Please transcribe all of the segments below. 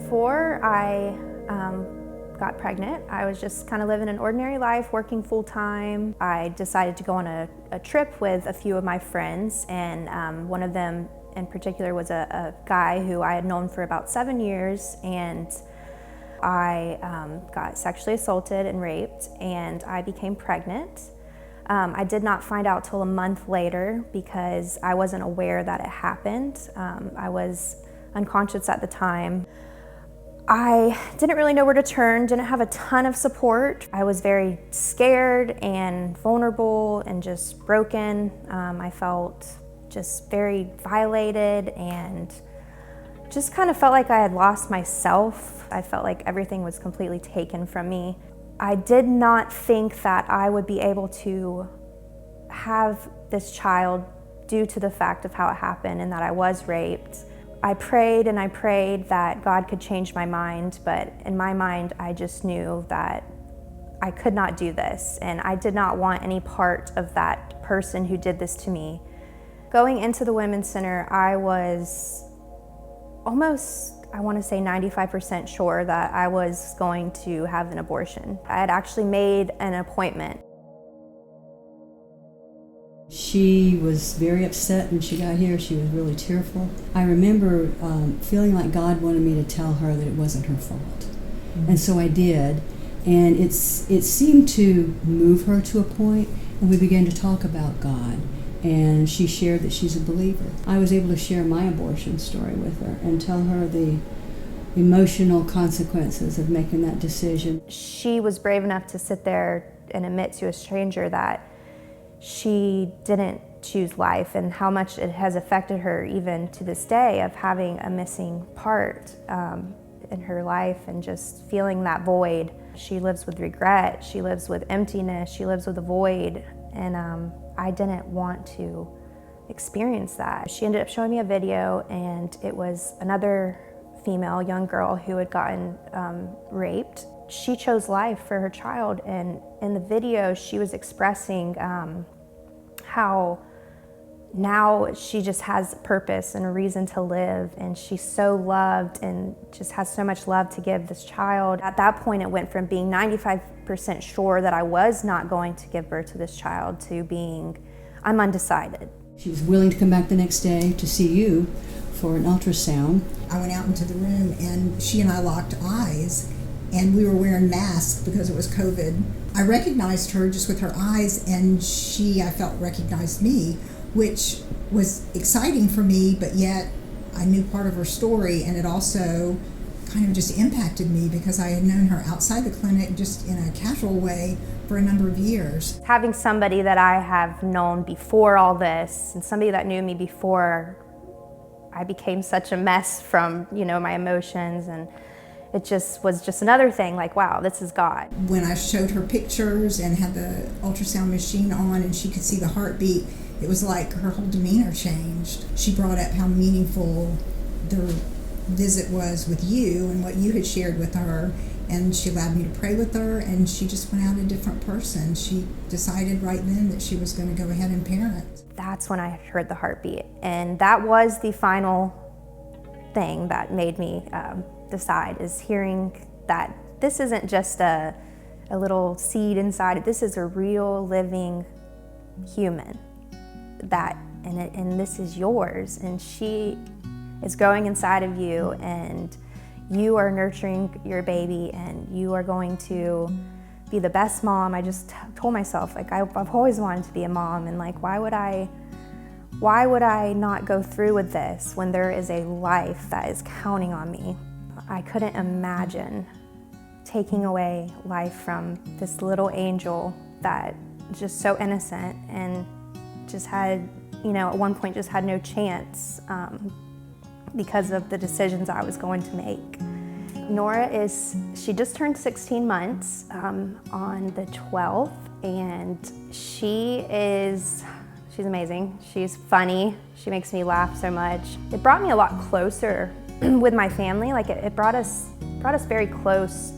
Before I got pregnant, I was just kind of living an ordinary life, working full-time. I decided to go on a trip with a few of my friends, and one of them in particular was a guy who I had known for about 7 years, and I got sexually assaulted and raped, and I became pregnant. I did not find out till a month later because I wasn't aware that it happened. I was unconscious at the time. I didn't really know where to turn, didn't have a ton of support. I was very scared and vulnerable and just broken. I felt just very violated and just kind of felt like I had lost myself. I felt like everything was completely taken from me. I did not think that I would be able to have this child due to the fact of how it happened and that I was raped. I prayed and I prayed that God could change my mind, but in my mind, I just knew that I could not do this, and I did not want any part of that person who did this to me. Going into the Women's Center, I was almost, I want to say 95% sure that I was going to have an abortion. I had actually made an appointment. She was very upset when she got here. She was really tearful. I remember feeling like God wanted me to tell her that it wasn't her fault. Mm-hmm. And so I did. And it seemed to move her to a point, and we began to talk about God. And she shared that she's a believer. I was able to share my abortion story with her and tell her the emotional consequences of making that decision. She was brave enough to sit there and admit to a stranger that she didn't choose life, and how much it has affected her even to this day of having a missing part in her life and just feeling that void. She lives with regret, she lives with emptiness, she lives with a void, and I didn't want to experience that. She ended up showing me a video, and it was another female, young girl who had gotten raped. She chose life for her child, and in the video she was expressing how now she just has purpose and a reason to live, and she's so loved and just has so much love to give this child. At that point, it went from being 95% sure that I was not going to give birth to this child to being, I'm undecided. She was willing to come back the next day to see you for an ultrasound. I went out into the room and she and I locked eyes, and we were wearing masks because it was COVID. I recognized her just with her eyes, and she, I felt, recognized me, which was exciting for me, but yet I knew part of her story, and it also kind of just impacted me because I had known her outside the clinic just in a casual way for a number of years. Having somebody that I have known before all this, and somebody that knew me before I became such a mess from, my emotions, and it just was just another thing, like, wow, this is God. When I showed her pictures and had the ultrasound machine on and she could see the heartbeat, it was like her whole demeanor changed. She brought up how meaningful the visit was with you and what you had shared with her, and she allowed me to pray with her, and she just went out a different person. She decided right then that she was going to go ahead and parent. That's when I heard the heartbeat, and that was the final thing that made me decide, is hearing that this isn't just a little seed inside it. This is a real living human, and this is yours, and she is growing inside of you, and you are nurturing your baby, and you are going to be the best mom. I just told myself, like, I've always wanted to be a mom, and like, why would I not go through with this when there is a life that is counting on me? I couldn't imagine taking away life from this little angel that was just so innocent and just had, at one point just had no chance because of the decisions I was going to make. Nora she just turned 16 months on the 12th, and she's amazing. She's funny. She makes me laugh so much. It brought me a lot closer with my family. Like it brought us very close,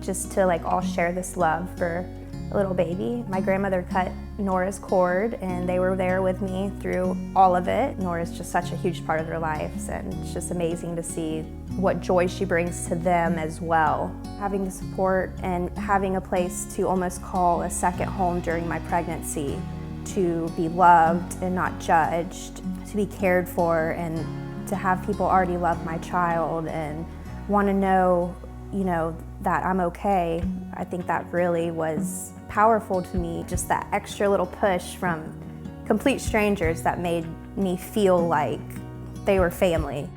just to like all share this love for little baby. My grandmother cut Nora's cord, and they were there with me through all of it. Nora's just such a huge part of their lives, and it's just amazing to see what joy she brings to them as well. Having the support and having a place to almost call a second home during my pregnancy, to be loved and not judged, to be cared for, and to have people already love my child and want to know, that I'm okay. I think that really was powerful to me, just that extra little push from complete strangers that made me feel like they were family.